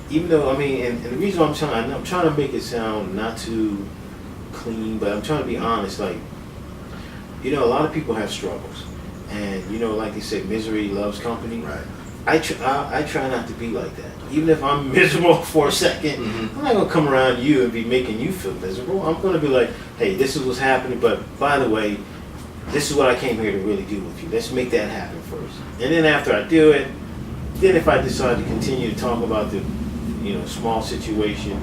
Even though, I mean, and the reason I'm trying to make it sound not too clean, but I'm trying to be honest. Like, you know, a lot of people have struggles, and you know, like they say, misery loves company. Right. I try not to be like that. Even if I'm miserable for a second, I'm not gonna come around you and be making you feel miserable. I'm gonna be like, hey, this is what's happening, but by the way, this is what I came here to really do with you. Let's make that happen first. And then after I do it, then if I decide to continue to talk about the, you know, small situation,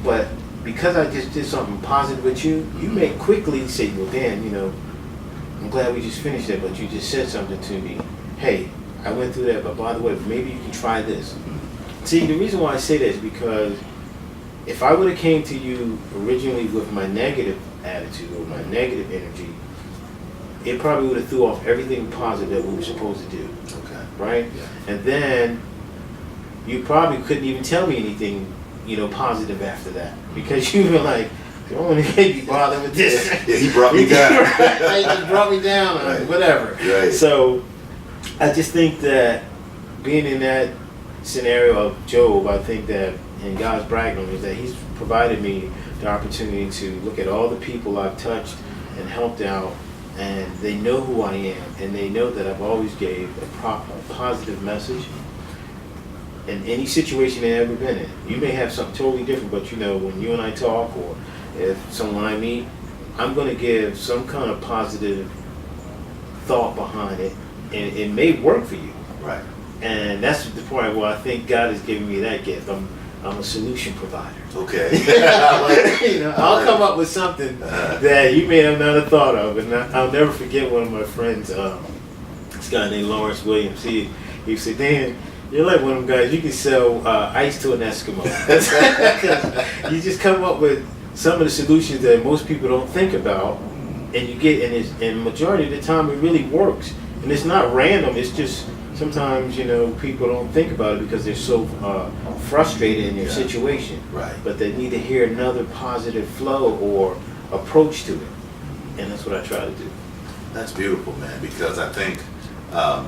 but because I just did something positive with you, you may quickly say, well, Dan, you know, I'm glad we just finished that, but you just said something to me. Hey, I went through that, but by the way, maybe you can try this. See, the reason why I say that is because if I would have came to you originally with my negative attitude or my negative energy, it probably would have threw off everything positive that we were supposed to do. Okay. Right? Yeah. And then you probably couldn't even tell me anything, you know, positive after that. Because you were like, I don't want to be bothered with this. Yeah, he brought me down. Right? He just brought me down, or Right. whatever. Right. So I just think that being in that scenario of Job, I think that, and God's bragging on me, is that he's provided me the opportunity to look at all the people I've touched and helped out, and they know who I am, and they know that I've always gave a positive message in any situation they've ever been in. You may have something totally different, but you know, when you and I talk, or if someone I meet, I'm going to give some kind of positive thought behind it, and it may work for you. Right. And that's the point where I think God has given me that gift. I'm a solution provider. Okay. You know, I'll come up with something that you may have never thought of, and I'll never forget one of my friends. This guy named Lawrence Williams. He said, "Dan, you're like one of them guys. You can sell ice to an Eskimo. You just come up with some of the solutions that most people don't think about, and you get, and majority of the time it really works. And it's not random. It's just." Sometimes, you know, people don't think about it because they're so frustrated in their situation. Right. But they need to hear another positive flow or approach to it. And that's what I try to do. That's beautiful, man, because I think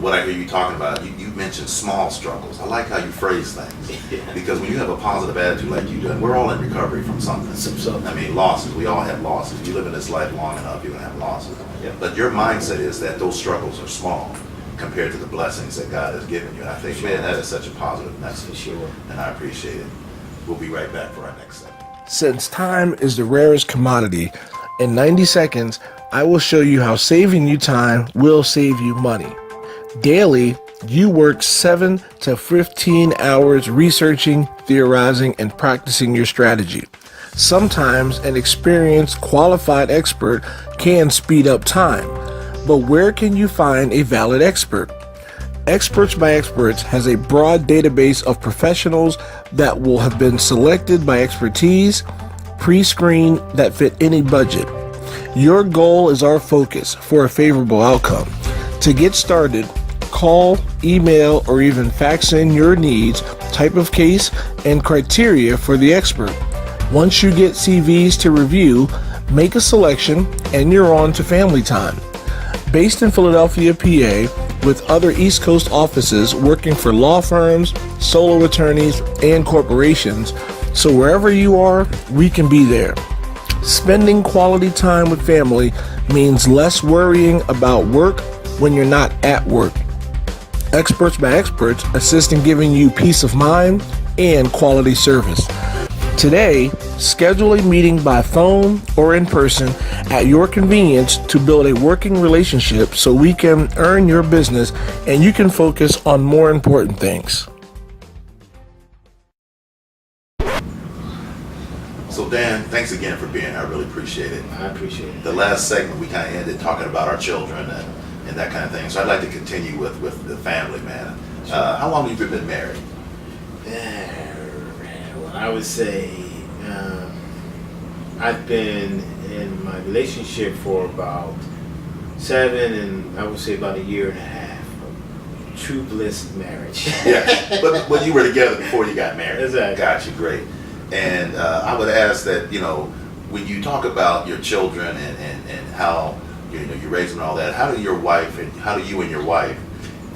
what I hear you talking about, you mentioned small struggles. I like how you phrase things. Yeah. Because when you have a positive attitude like you do, and we're all in recovery from something. I mean, losses. We all have losses. You live in this life long enough, you're going to have losses. Yeah. But your mindset is that those struggles are small compared to the blessings that God has given you. And I think, man, that is such a positive message. Sure. And I appreciate it. We'll be right back for our next segment. Since time is the rarest commodity, in 90 seconds, I will show you how saving you time will save you money. Daily, you work 7 to 15 hours researching, theorizing, and practicing your strategy. Sometimes an experienced, qualified expert can speed up time. But where can you find a valid expert? Experts by Experts has a broad database of professionals that will have been selected by expertise, pre-screened, that fit any budget. Your goal is our focus for a favorable outcome. To get started, call, email, or even fax in your needs, type of case, and criteria for the expert. Once you get CVs to review, make a selection, and you're on to family time. Based in Philadelphia, PA, with other East Coast offices working for law firms, solo attorneys, and corporations, so wherever you are, we can be there. Spending quality time with family means less worrying about work when you're not at work. Experts by Experts assist in giving you peace of mind and quality service. Today, schedule a meeting by phone or in person at your convenience to build a working relationship so we can earn your business and you can focus on more important things. So Dan, thanks again for being here. I really appreciate it. I appreciate it. The last segment we kind of ended talking about our children and that kind of thing. So I'd like to continue with the family, man. How long have you been married? Well, I would say I've been in my relationship for about 7 and I would say about 1.5 years. True bliss marriage. Yeah, but you were together before you got married. Exactly. Gotcha, great. And I would ask that, when you talk about your children and how you raise them and all that, how do you and your wife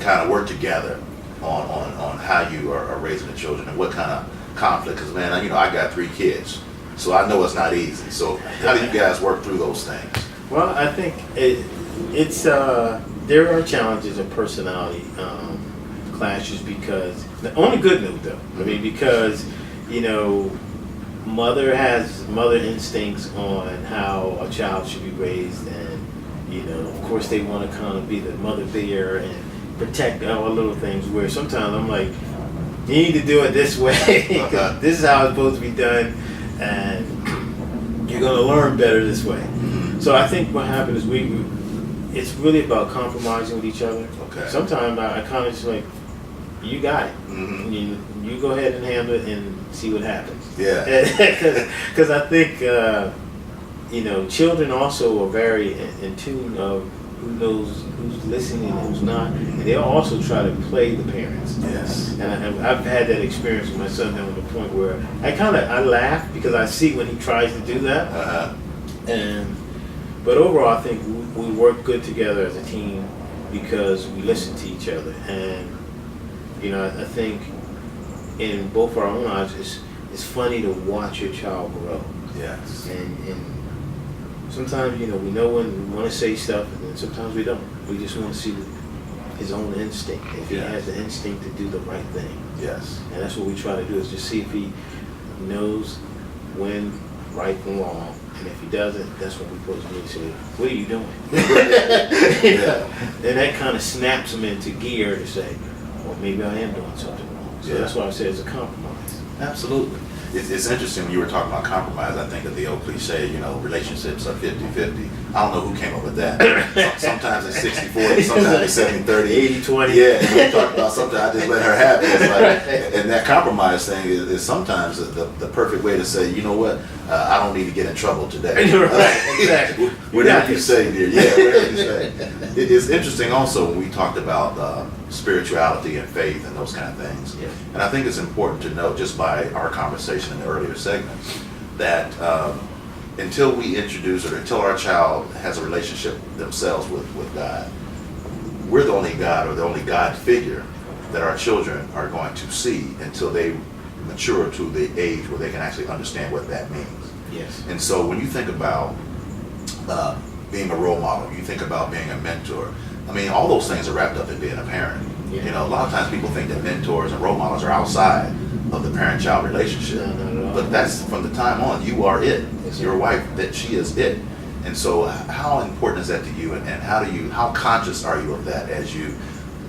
kind of work together on how you are raising the children and what kind of conflict? Because man, I got 3 kids, so I know it's not easy. So how do you guys work through those things? Well, I think it's there are challenges of personality clashes because the only good news though. I mean, because mother has mother instincts on how a child should be raised, and of course they want to kind of be the mother bear and protect all little things. Where sometimes I'm like, you need to do it this way. This is how it's supposed to be done, and you're going to learn better this way. So I think what happened is it's really about compromising with each other. Okay. Sometimes I kind of just like, you got it. You go ahead and handle it and see what happens. Yeah. Because I think children also are very in tune of who knows who's listening and who's not, and they'll also try to play the parents. Yes. And I've had that experience with my son now, to the point where I laugh because I see when he tries to do that. But overall, I think we work good together as a team because we listen to each other, and I think in both our own lives, it's funny to watch your child grow. Yes. And sometimes, we know when we want to say stuff, and then sometimes we don't. We just want to see his own instinct. If he has the instinct to do the right thing. Yes. And that's what we try to do, is just see if he knows when right from wrong. And if he doesn't, that's when we supposed to really say, what are you doing? And that kind of snaps him into gear to say, well, maybe I am doing something wrong. So that's why I say it's a compromise. Absolutely. It's interesting when you were talking about compromise. I think of the old cliche, relationships are 50-50. I don't know who came up with that. Sometimes it's 60-40, sometimes it's 70-30. 80-20. Yeah, we talk about something, I just let her have it. It's like, and that compromise thing is sometimes the perfect way to say, you know what, I don't need to get in trouble today. Exactly. Whatever you say, dear. Yeah, whatever you say. It's interesting also when we talked about spirituality and faith and those kind of things. Yeah. And I think it's important to know, just by our conversation in the earlier segments, that until we introduce or until our child has a relationship themselves with God, we're the only God or the only God figure that our children are going to see until they mature to the age where they can actually understand what that means. Yes. And so when you think about being a role model, you think about being a mentor, I mean, all those things are wrapped up in being a parent. Yeah. A lot of times people think that mentors and role models are outside of the parent-child relationship. No, not at all. But that's from the time on, you are it. Yes, Your wife, that she is it. And so how important is that to you, and how conscious are you of that as you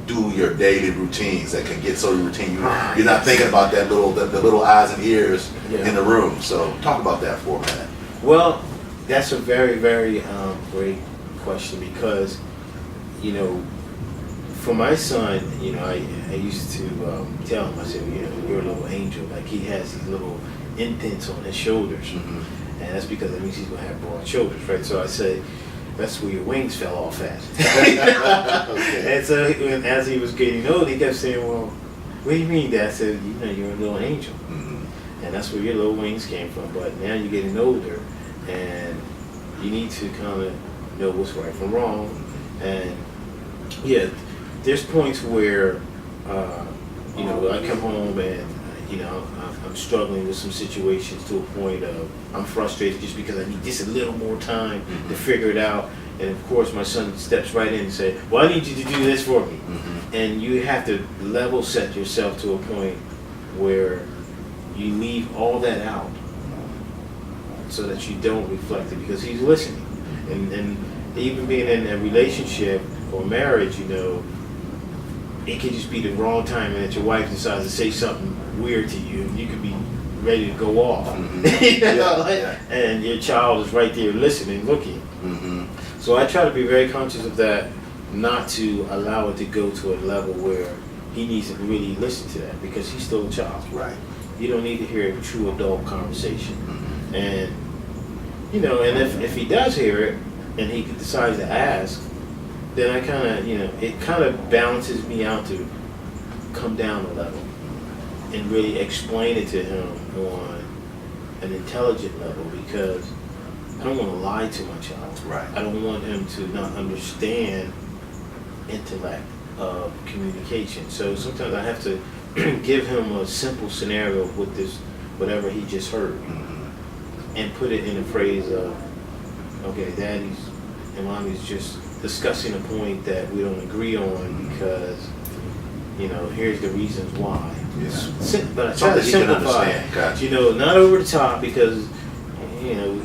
do your daily routines that can get so routine you're not thinking about that the little eyes and ears in the room. So talk about that for a minute. Well, that's a very, very great question, because for my son, I used to tell him, I said, you're a little angel. Like, he has these little indents on his shoulders. Mm-hmm. And that's because that means he's going to have broad shoulders, right? So I said, that's where your wings fell off at. Okay. And so as he was getting older, he kept saying, well, what do you mean, Dad? I said, you're a little angel. Mm-hmm. And that's where your little wings came from. But now you're getting older, and you need to kind of know what's right from wrong. And yeah, there's points where, I come home and, I'm struggling with some situations to a point of I'm frustrated just because I need just a little more time to figure it out. And of course, my son steps right in and says, well, I need you to do this for me. Mm-hmm. And you have to level set yourself to a point where you leave all that out so that you don't reflect it, because he's listening. And even being in a relationship or marriage, you know, it could just be the wrong time and that your wife decides to say something weird to you, and you could be ready to go off. You know, and your child is right there listening, looking. So I try to be very conscious of that, not to allow it to go to a level where he needs to really listen to that, because he's still a child. Right. You don't need to hear a true adult conversation. And, you know, and if he does hear it and he decides to ask, then I kind of, you know, it kind of balances me out to come down a level and really explain it to him on an intelligent level, because I don't want to lie to my child. Right. I don't want him to not understand intellect of communication. So sometimes I have to give him a simple scenario with this, whatever he just heard, and put it in a phrase of, okay, daddy's and mommy's just discussing a point that we don't agree on, because, you know, here's the reasons why. But I try to simplify, Gotcha. you know, not over the top, because, you know,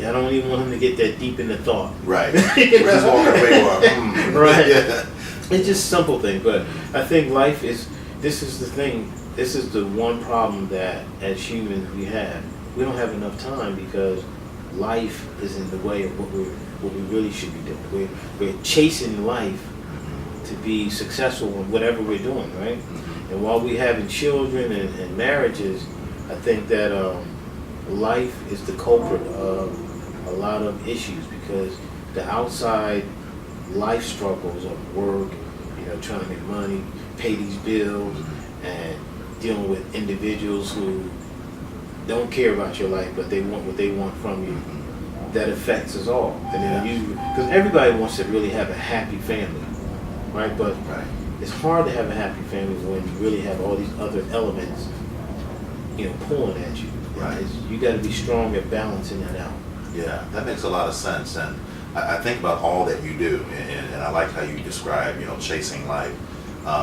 I don't even want him to get that deep in the thought. Right. We're just walking away or, right. Yeah. It's just simple thing, but I think life is, this is the thing, this is the one problem that as humans we have. We don't have enough time, because life is in the way of what we really should be doing. We're chasing life to be successful in whatever we're doing, right? And while we having children and marriages, I think that life is the culprit of a lot of issues, because the outside life struggles of work, you know, trying to make money, pay these bills, and dealing with individuals who don't care about your life, but they want what they want from you. That affects us all. And then because everybody wants to really have a happy family, right? But it's hard to have a happy family when you really have all these other elements, you know, pulling at you. Right. You got to be strong at balancing that out. Yeah, that makes a lot of sense. And I think about all that you do, and I like how you describe, you know, chasing life,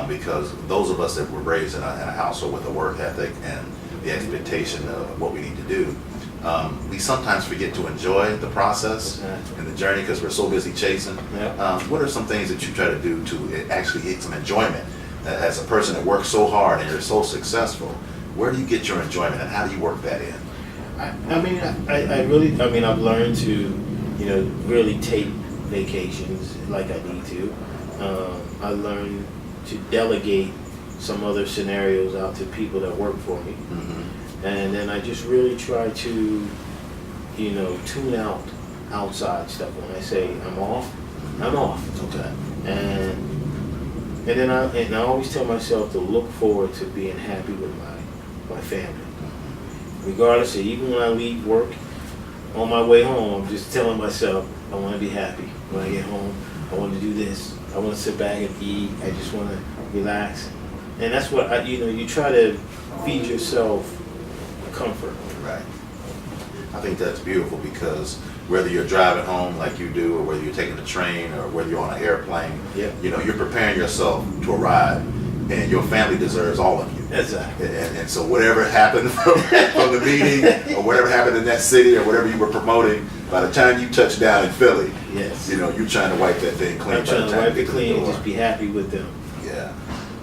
because those of us that were raised in a household with a work ethic and the expectation of what we need to do, we sometimes forget to enjoy the process and the journey, because we're so busy chasing. What are some things that you try to do to actually get some enjoyment as a person that works so hard and you're so successful? Where do you get your enjoyment, and how do you work that in? I mean, I've learned to, you know, really take vacations like I need to. I learned to delegate some other scenarios out to people that work for me. And then I just really try to, you know, tune out outside stuff. When I say I'm off, I'm off. Okay. And then I always tell myself to look forward to being happy with my family. Regardless of, even when I leave work, on my way home, I'm just telling myself I want to be happy. When I get home, I want to do this. I want to sit back and eat. I just want to relax. And that's what you try to feed yourself comfort. Right. I think that's beautiful, because whether you're driving home like you do, or whether you're taking a train, or whether you're on an airplane, you know, you're preparing yourself to arrive, and your family deserves all of you. Exactly. And so whatever happened from the meeting, or whatever happened in that city, or whatever you were promoting, by the time you touch down in Philly, you know, you're trying to wipe that thing clean. I'm trying to wipe it clean and just be happy with them. Yeah.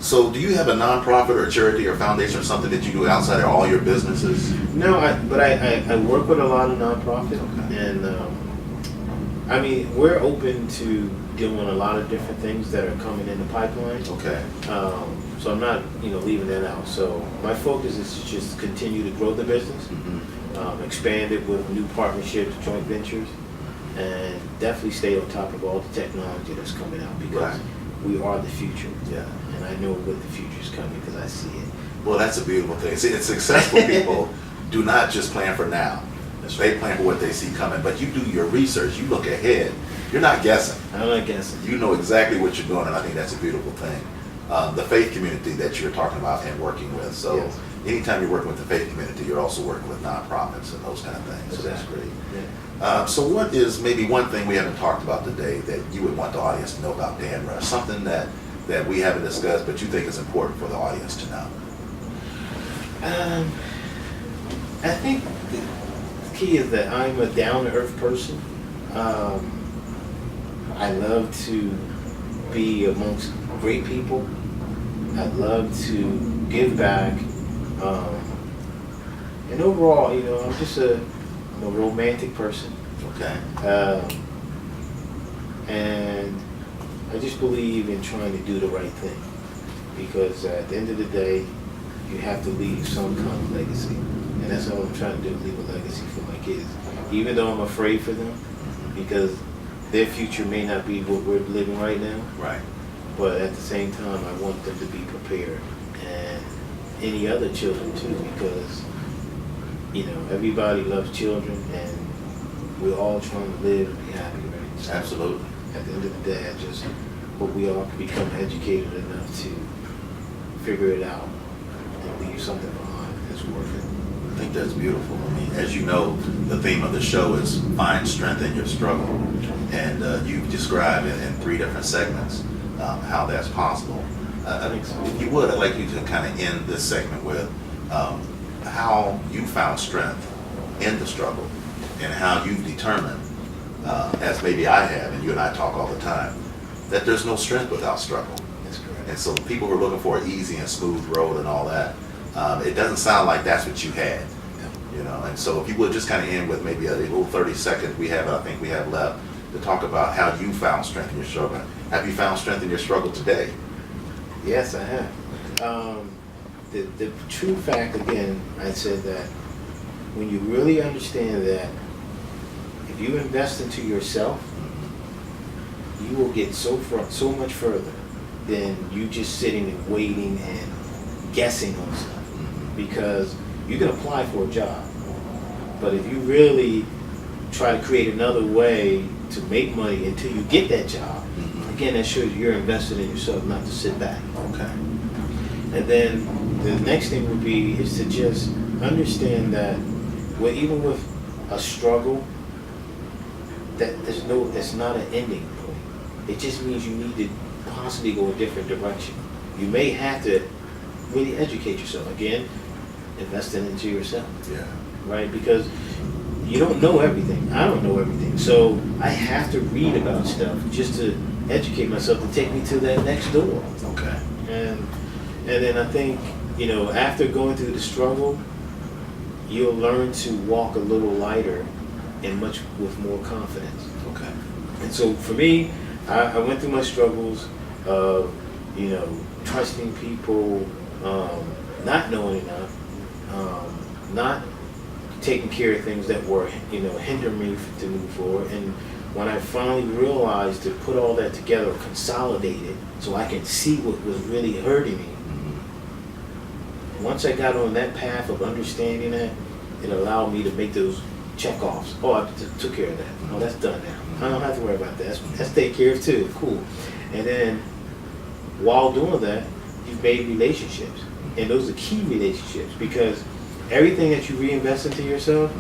So do you have a nonprofit or a charity or foundation or something that you do outside of all your businesses? No, but I work with a lot of nonprofits, and I mean, we're open to doing a lot of different things that are coming in the pipeline. Okay. So I'm not, you know, leaving that out. So my focus is to just continue to grow the business, expand it with new partnerships, joint ventures, and definitely stay on top of all the technology that's coming out, because we are the future. Yeah. And I know what the future's coming, because I see it. Well, that's a beautiful thing. See, successful people do not just plan for now. They plan for what they see coming. But you do your research. You look ahead. You're not guessing. I'm not guessing. You know exactly what you're doing, and I think that's a beautiful thing. The faith community that you're talking about and working with. So anytime you're working with the faith community, you're also working with nonprofits and those kind of things. So that's great. So what is maybe one thing we haven't talked about today that you would want the audience to know about Dan Rush? Something that we haven't discussed, but you think is important for the audience to know? I think the key is that I'm a down-to-earth person. I love to be amongst great people. I love to give back. And overall, you know, I'm a romantic person. Okay. And I just believe in trying to do the right thing. Because at the end of the day, you have to leave some kind of legacy. And that's all I'm trying to do, leave a legacy for my kids. Even though I'm afraid for them, because their future may not be what we're living right now. Right. But at the same time, I want them to be prepared. And any other children too, because, you know, everybody loves children and we're all trying to live and be happy, right? So Absolutely. at the end of the day, I just hope we all can become educated enough to figure it out and leave something behind that's worth it. I think that's beautiful. I mean, as you know, the theme of the show is find strength in your struggle. And you've described in 3 different segments how that's possible. If you would, I'd like you to kind of end this segment with how you found strength in the struggle and how you've determined, as maybe I have, and you and I talk all the time, that there's no strength without struggle. That's correct. And so people who are looking for an easy and smooth road and all that, it doesn't sound like that's what you had. You know, and so if you would just kind of end with maybe a little 30 seconds I think we have left to talk about how you found strength in your struggle. Have you found strength in your struggle today? Yes, I have. The true fact, again, I said that when you really understand that if you invest into yourself, you will get so much further than you just sitting and waiting and guessing on stuff. Because you can apply for a job, but if you really try to create another way to make money until you get that job, again, that shows you're invested in yourself, not to sit back. Okay. And then the next thing would be is to just understand that even with a struggle, that it's not an ending point. It just means you need to possibly go a different direction. You may have to really educate yourself. Again, investing into yourself. Yeah. Right? Because you don't know everything. I don't know everything. So I have to read about stuff just to educate myself to take me to that next door. Okay. And then I think, you know, after going through the struggle, you'll learn to walk a little lighter and with more confidence. Okay. And so for me, I went through my struggles of, you know, trusting people, not knowing enough, not taking care of things that were, you know, hindering me to move forward. And when I finally realized to put all that together, consolidate it, so I can see what was really hurting me. Once I got on that path of understanding that, it allowed me to make those check-offs. Oh, I took care of that. Oh, that's done now. I don't have to worry about that. That's taken care of too. Cool. And then, while doing that, you've made relationships. And those are key relationships, because everything that you reinvest into yourself,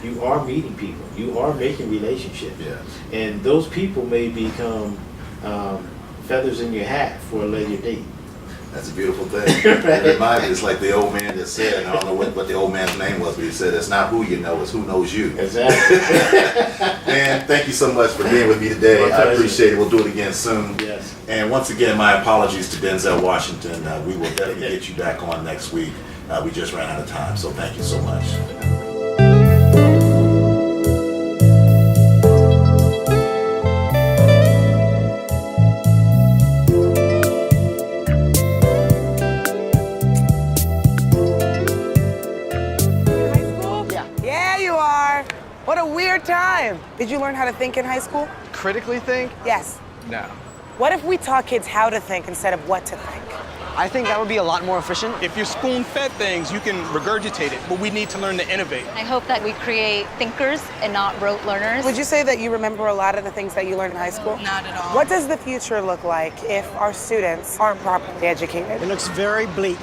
you are meeting people. You are making relationships. Yes. And those people may become feathers in your hat for a later date. That's a beautiful thing. It reminds me, it's like the old man just said, and I don't know what the old man's name was, but he said, it's not who you know, it's who knows you. Exactly. Man, thank you so much for being with me today. I appreciate it. We'll do it again soon. Yes. And once again, my apologies to Denzel Washington. We will definitely get you back on next week. We just ran out of time, so thank you so much. What a weird time. Did you learn how to think in high school? Critically think? Yes. No. What if we taught kids how to think instead of what to think? I think that would be a lot more efficient. If you're spoon-fed things, you can regurgitate it, but we need to learn to innovate. I hope that we create thinkers and not rote learners. Would you say that you remember a lot of the things that you learned in high school? Not at all. What does the future look like if our students aren't properly educated? It looks very bleak.